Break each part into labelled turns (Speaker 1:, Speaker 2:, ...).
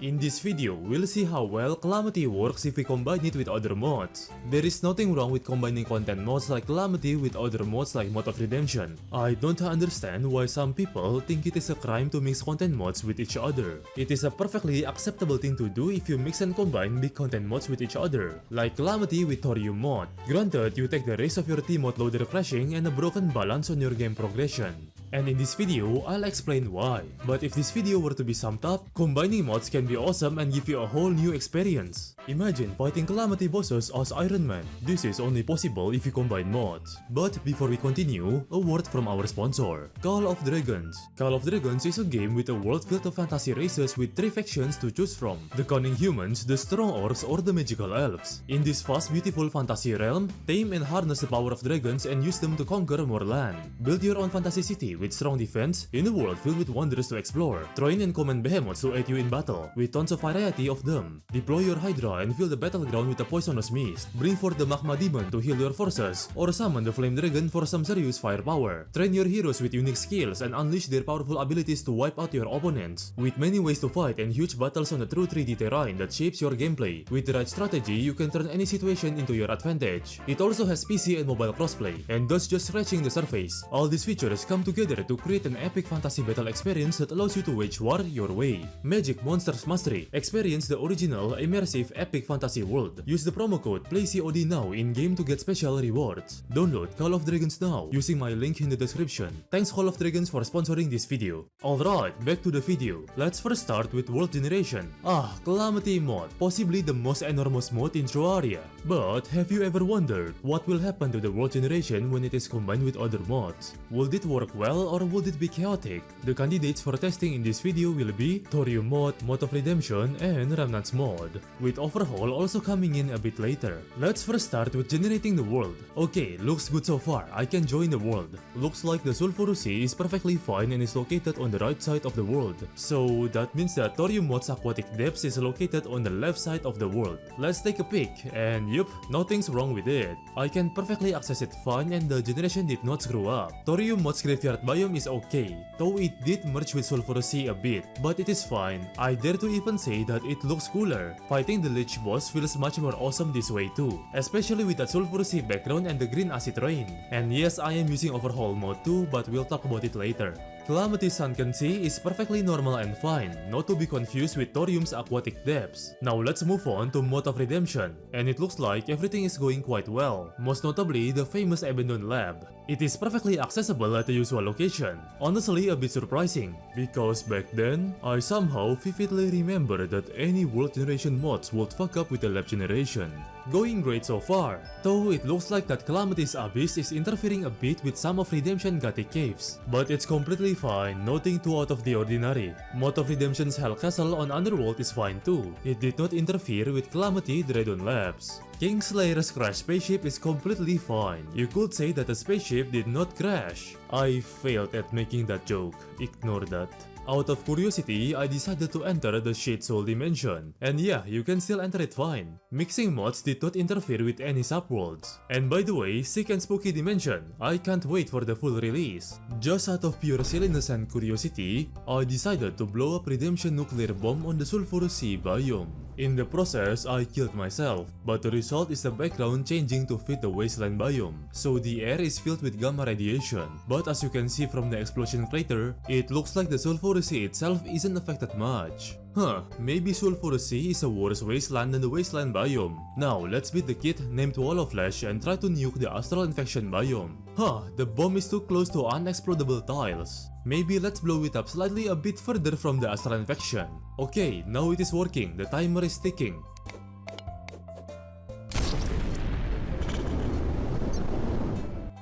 Speaker 1: In this video, we'll see how well Calamity works if we combine it with other mods. There is nothing wrong with combining content mods like Calamity with other mods like Mod of Redemption. I don't understand why some people think it is a crime to mix content mods with each other. It is a perfectly acceptable thing to do if you mix and combine big content mods with each other, like Calamity with Thorium mod. Granted, you take the risk of your team mod loader crashing and a broken balance on your game progression. And in this video, I'll explain why. But if this video were to be summed up, combining mods can be awesome and give you a whole new experience. Imagine fighting Calamity bosses as Iron Man. This is only possible if you combine mods. But before we continue, a word from our sponsor, Call of Dragons. Call of Dragons is a game with a world filled of fantasy races with 3 factions to choose from: the cunning humans, the strong orcs, or the magical elves. In this vast, beautiful fantasy realm, tame and harness the power of dragons and use them to conquer more land. Build your own fantasy city with strong defense in a world filled with wonders to explore. Train and command behemoths to aid you in battle, with tons of variety of them. Deploy your Hydra and fill the battleground with a poisonous mist. Bring forth the magma demon to heal your forces, or summon the flame dragon for some serious firepower. Train your heroes with unique skills and unleash their powerful abilities to wipe out your opponents. With many ways to fight and huge battles on a true 3D terrain that shapes your gameplay. With the right strategy, you can turn any situation into your advantage. It also has PC and mobile crossplay, and that's just scratching the surface. All these features come together to create an epic fantasy battle experience that allows you to wage war your way. Magic Monsters Mastery. Experience the original, immersive, epic fantasy world. Use the promo code PlayCOD now in-game to get special rewards. Download Call of Dragons now using my link in the description. Thanks Call of Dragons for sponsoring this video. Alright, back to the video. Let's first start with world generation. Calamity Mod. Possibly the most enormous mod in Terraria. But have you ever wondered what will happen to the world generation when it is combined with other mods? Will it work well or would it be chaotic? The candidates for testing in this video will be Thorium mod, Mod of Redemption, and Remnants mod, with Overhaul also coming in a bit later. Let's first start with generating the world. Okay, looks good so far, I can join the world. Looks like the Sulfurous Sea is perfectly fine and is located on the right side of the world. So that means that Thorium mod's aquatic depths is located on the left side of the world. Let's take a peek, and yup, nothing's wrong with it. I can perfectly access it fine and the generation did not screw up. Thorium mod's graveyard biome is okay, though it did merge with Sulfurous Sea a bit, but it is fine. I dare to even say that it looks cooler. Fighting the Lich boss feels much more awesome this way too, especially with that Sulfurous Sea background and the green acid rain. And yes, I am using Overhaul mode too, but we'll talk about it later. Calamity Sunken Sea is perfectly normal and fine, not to be confused with Thorium's aquatic depths. Now let's move on to Mod of Redemption, and it looks like everything is going quite well, most notably the famous abandoned lab. It is perfectly accessible at the usual location, honestly a bit surprising, because back then, I somehow vividly remember that any world generation mods would fuck up with the lab generation. Going great so far, though it looks like that Calamity's Abyss is interfering a bit with some of Redemption Gothic caves, but it's completely fine, nothing too out of the ordinary. Mod of Redemption's Hell Castle on Underworld is fine too, it did not interfere with Calamity Dreadon Labs. Kingslayer's crash spaceship is completely fine, you could say that the spaceship did not crash. I failed at making that joke, ignore that. Out of curiosity, I decided to enter the Shade Soul dimension, and yeah, you can still enter it fine. Mixing mods did not interfere with any subworlds. And by the way, Sick and Spooky Dimension, I can't wait for the full release. Just out of pure silliness and curiosity, I decided to blow up Redemption nuclear bomb on the Sulfurous Sea biome. In the process, I killed myself, but the result is the background changing to fit the wasteland biome, so the air is filled with gamma radiation. But as you can see from the explosion crater, it looks like the Sulfurous Sea itself isn't affected much. Maybe Sulfurous Sea is a worse wasteland than the wasteland biome. Now let's beat the kid named Wall of Flesh and try to nuke the Astral Infection biome. The bomb is too close to unexplodable tiles. Maybe let's blow it up slightly a bit further from the Astral Infection. Okay, now it is working, the timer is ticking.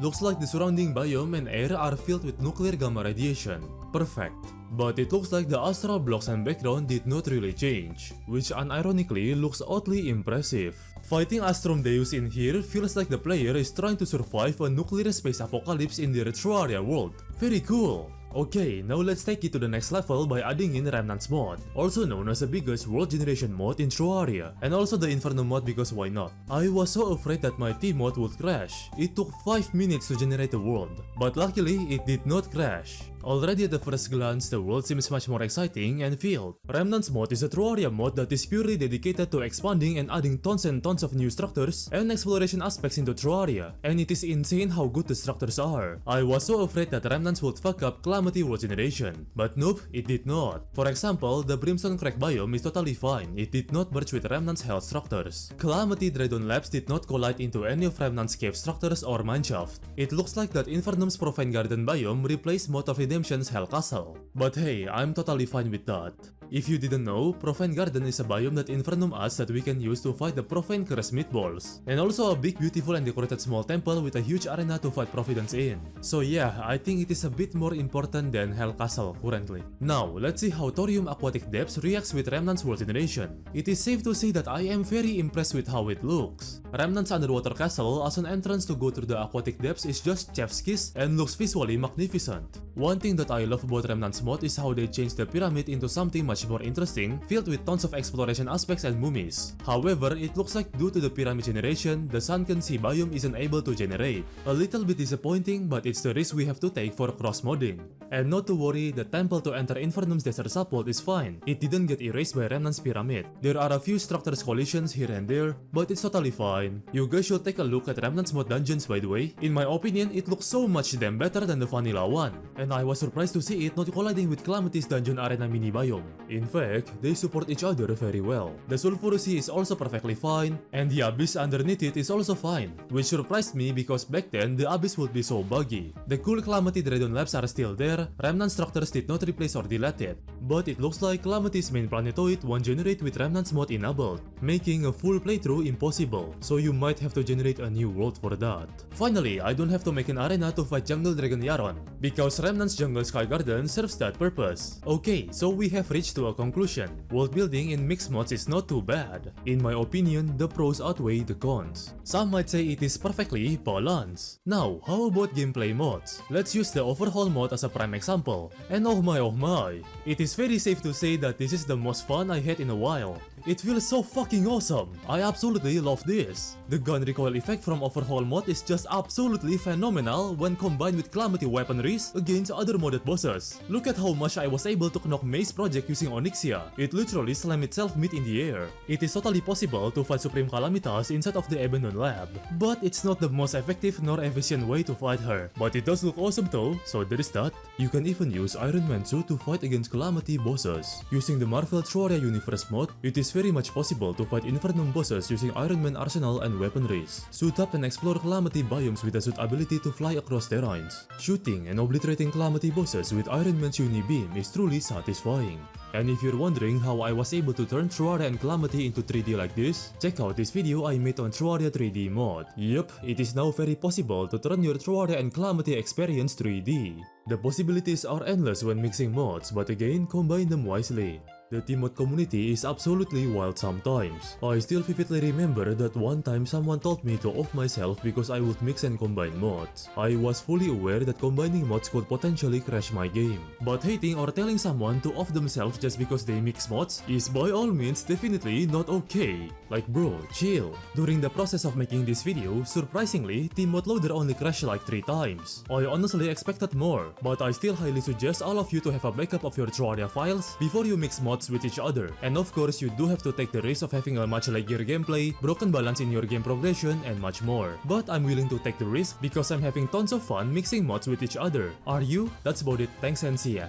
Speaker 1: Looks like the surrounding biome and air are filled with nuclear gamma radiation. Perfect. But it looks like the astral blocks and background did not really change, which unironically looks oddly impressive. Fighting Astrodeus in here feels like the player is trying to survive a nuclear space apocalypse in the Terraria world. Very cool! Okay, now let's take it to the next level by adding in Remnants mod, also known as the biggest world generation mod in Terraria, and also the Inferno mod because why not. I was so afraid that my team mod would crash. It took 5 minutes to generate the world, but luckily it did not crash. Already at the first glance, the world seems much more exciting and filled. Remnants mod is a Terraria mod that is purely dedicated to expanding and adding tons and tons of new structures and exploration aspects into Terraria, and it is insane how good the structures are. I was so afraid that Remnants would fuck up Calamity world generation, but nope, it did not. For example, the Brimstone Crack biome is totally fine, it did not merge with Remnants health structures. Calamity Dragon Labs did not collide into any of Remnants cave structures or mineshaft. It looks like that Infernum's Profane Garden biome replaced Mod of Redemption's Hell Castle. But hey, I'm totally fine with that. If you didn't know, Profane Garden is a biome that Infernum adds that we can use to fight the Profane Cursed Meatballs, and also a big, beautiful and decorated small temple with a huge arena to fight Providence in. So yeah, I think it is a bit more important than Hell Castle currently. Now, let's see how Thorium Aquatic Depths reacts with Remnants World Generation. It is safe to say that I am very impressed with how it looks. Remnants Underwater Castle as an entrance to go through the aquatic depths is just chef's kiss and looks visually magnificent. One thing that I love about Remnants mod is how they changed the pyramid into something much more interesting, filled with tons of exploration aspects and mummies. However, it looks like due to the pyramid generation, the sunken sea biome isn't able to generate. A little bit disappointing, but it's the risk we have to take for cross-modding. And not to worry, the temple to enter Infernum's desert subworld is fine. It didn't get erased by Remnants pyramid. There are a few structures collisions here and there, but it's totally fine. You guys should take a look at Remnants mod dungeons by the way. In my opinion, it looks so much damn better than the vanilla one. And I was surprised to see it not colliding with Calamity's dungeon arena mini biome. In fact, they support each other very well. The Sulphurous Sea is also perfectly fine, and the abyss underneath it is also fine, which surprised me because back then the abyss would be so buggy. The cool Calamity Dragon Labs are still there, Remnant structures did not replace or delete it, but it looks like Calamity's main planetoid won't generate with Remnants mod enabled, making a full playthrough impossible, so you might have to generate a new world for that. Finally, I don't have to make an arena to fight Jungle Dragon Yaron, because Remnants Jungle Sky Garden serves that purpose. Okay, so we have reached to a conclusion. World building in mixed mods is not too bad. In my opinion, the pros outweigh the cons. Some might say it is perfectly balanced. Now, how about gameplay mods? Let's use the Overhaul mod as a prime example. And oh my, it is very safe to say that this is the most fun I had in a while. It feels so fucking awesome. I absolutely love this. The gun recoil effect from Overhaul mod is just absolutely phenomenal when combined with Calamity weaponries against other modded bosses. Look at how much I was able to knock Maze Project using Onyxia. It literally slammed itself mid in the air. It is totally possible to fight Supreme Calamitas inside of the abandoned lab, but it's not the most effective nor efficient way to fight her. But it does look awesome though, so there is that. You can even use Iron Man suit to fight against Calamity bosses. Using the Marvel Terraria Universe mod, it is very much possible to fight Infernum bosses using Iron Man arsenal and weaponries. Suit up and explore Calamity biomes with the suit ability to fly across terrains. Shooting and obliterating Calamity bosses with Iron Man's Uni Beam is truly satisfying. And if you're wondering how I was able to turn Terraria and Calamity into 3D like this, check out this video I made on Terraria 3D mod. Yup, it is now very possible to turn your Terraria and Calamity experience 3D. The possibilities are endless when mixing mods, but again, combine them wisely. The T-mod community is absolutely wild sometimes. I still vividly remember that one time someone told me to off myself because I would mix and combine mods. I was fully aware that combining mods could potentially crash my game. But hating or telling someone to off themselves just because they mix mods is by all means definitely not okay. Like bro, chill. During the process of making this video, surprisingly, T-mod loader only crashed like 3 times. I honestly expected more, but I still highly suggest all of you to have a backup of your Terraria files before you mix mods with each other. And of course, you do have to take the risk of having a much laggier gameplay, broken balance in your game progression, and much more. But I'm willing to take the risk because I'm having tons of fun mixing mods with each other. Are you? That's about it. Thanks and see ya.